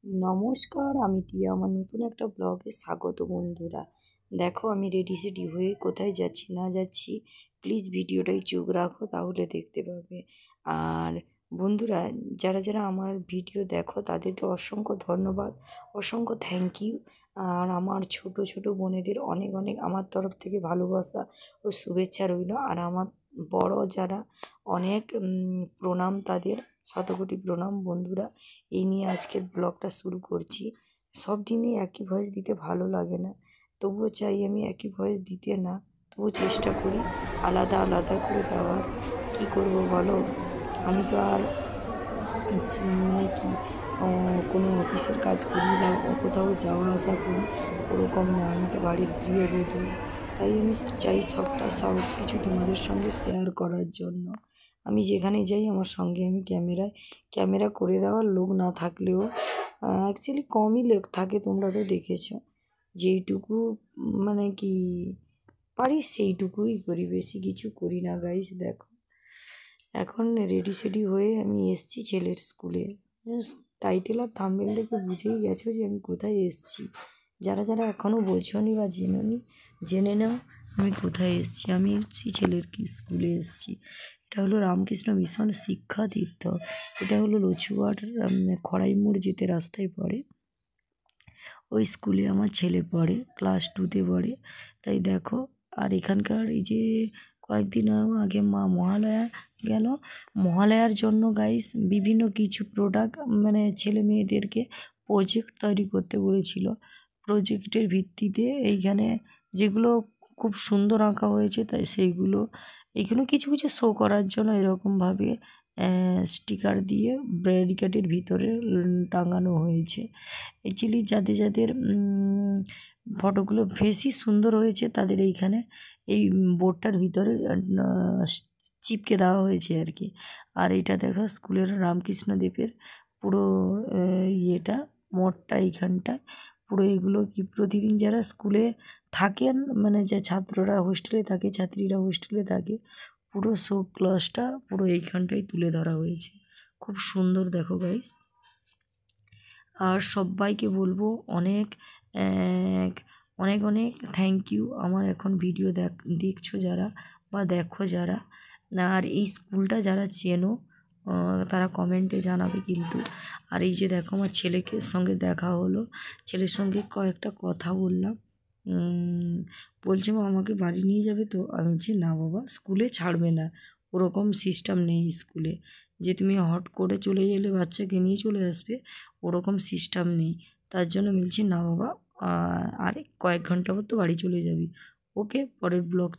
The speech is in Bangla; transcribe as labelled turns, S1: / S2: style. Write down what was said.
S1: নমস্কার, আমি টিয়া। আমার নতুন একটা ব্লগে স্বাগত বন্ধুরা। দেখো আমি রেডি সেডি হয়ে কোথায় যাচ্ছি না যাচ্ছি, প্লিজ ভিডিওটাই চোখ রাখো, তাহলে দেখতে পাবে। আর বন্ধুরা, যারা যারা আমার ভিডিও দেখো তাদেরকে অসংখ্য ধন্যবাদ, অসংখ্য থ্যাংক ইউ। আর আমার ছোট ছোট বোনেদের অনেক অনেক আমার তরফ থেকে ভালোবাসা ও শুভেচ্ছা রইল। আর আমার বড় যারা, অনেক প্রণাম তাদের, শতকোটি প্রণাম বন্ধুরা। এই নিয়ে আজকের ব্লগটা শুরু করছি। সব দিনই একই ভয়েস দিতে ভালো লাগে না, তবুও চাই আমি একই ভয়েস দিতে না, তবুও চেষ্টা করি আলাদা আলাদা করে দেওয়ার। কী করব বলো, আমি তো আর মানে কি কোনো অফিসের কাজ করি বা কোথাও যাওয়া আসা করি ওরকম না, আমি তো বাড়ির গৃহবধূ। তাই আমি চাই সব কিছু তোমাদের সঙ্গে শেয়ার করার জন্য। আমি যেখানে যাই আমার সঙ্গে আমি ক্যামেরা করে দেওয়ার লোক না থাকলেও অ্যাকচুয়ালি কমই লোক থাকে, তোমরা তো দেখেছো। যেইটুকু মানে কি পারি সেইটুকুই করি, বেশি কিছু করি না গাইস। দেখো এখন রেডি সেডি হয়ে আমি এসছি ছেলের স্কুলে। টাইটেল আর থাম্বনেল দেখে বুঝেই গেছো যে আমি কোথায় এসছি। যারা যারা এখনও বোঝোনি বা জেনোনি, জেনে নাও আমি কোথায় এসছি। আমি এসছি ছেলের স্কুলে এসছি। এটা হলো রামকৃষ্ণ মিশন শিক্ষা তীর্থ। এটা হলো লছুয়ার খড়াই মোড় যেতে রাস্তায় পড়ে। ওই স্কুলে আমার ছেলে পড়ে, ক্লাস 2তে পড়ে। তাই দেখো, আর এখানকার এই যে কয়েকদিন আগে মহালয়া গেল, মহালয়ার জন্য গাইস বিভিন্ন কিছু প্রোডাক্ট মানে ছেলে মেয়েদেরকে প্রজেক্ট তৈরি করতে বলেছিল। প্রজেক্টের ভিত্তিতে এইখানে যেগুলো খুব সুন্দর আঁকা হয়েছে, তাই সেইগুলো এইগুলো কিছু কিছু শো করার জন্য এরকমভাবে স্টিকার দিয়ে ব্যারিকেডের ভিতরে টাঙানো হয়েছে। অ্যাকচুয়ালি যাদের যাদের ফটোগুলো বেশি সুন্দর হয়েছে তাদের এইখানে এই বোর্ডটার ভিতরে চিপকে দেওয়া হয়েছে আর কি। আর এটা দেখো স্কুলের রামকৃষ্ণদেবের পুরো ইয়েটা, মোড়টা এইখানটায় পুরো। এগুলো কি প্রতিদিন যারা স্কুলে থাকেন, মানে যে ছাত্ররা হোস্টেলে থাকে, ছাত্রীরা হোস্টেলে থাকে, পুরো শো ক্লাসটা পুরো এইখানটায় তুলে ধরা হয়েছে। খুব সুন্দর দেখো গাইস। আর সবাইকে বলবো অনেক অনেক অনেক থ্যাংক ইউ। আমার এখন ভিডিও দেখছো যারা বা দেখো যারা, আর এই স্কুলটা যারা চেনো তারা কমেন্টে জানাবে কিন্তু। আর এই যে দেখো আমার ছেলেকে সঙ্গে দেখা হলো, ছেলের সঙ্গে কয়েকটা কথা বললাম। বলছে মা আমাকে বাড়ি নিয়ে যাবে তো? আমি বলছি না বাবা, স্কুলে ছাড়বে না, ওরকম সিস্টেম নেই স্কুলে যে তুমি হট করে চলে গেলে বাচ্চাকে নিয়ে চলে আসবে, ওরকম সিস্টেম নেই। তার জন্য বলছি না বাবা, আর কয়েক ঘন্টা পর তো বাড়ি চলে যাবি। ওকে, পরের ব্লগ।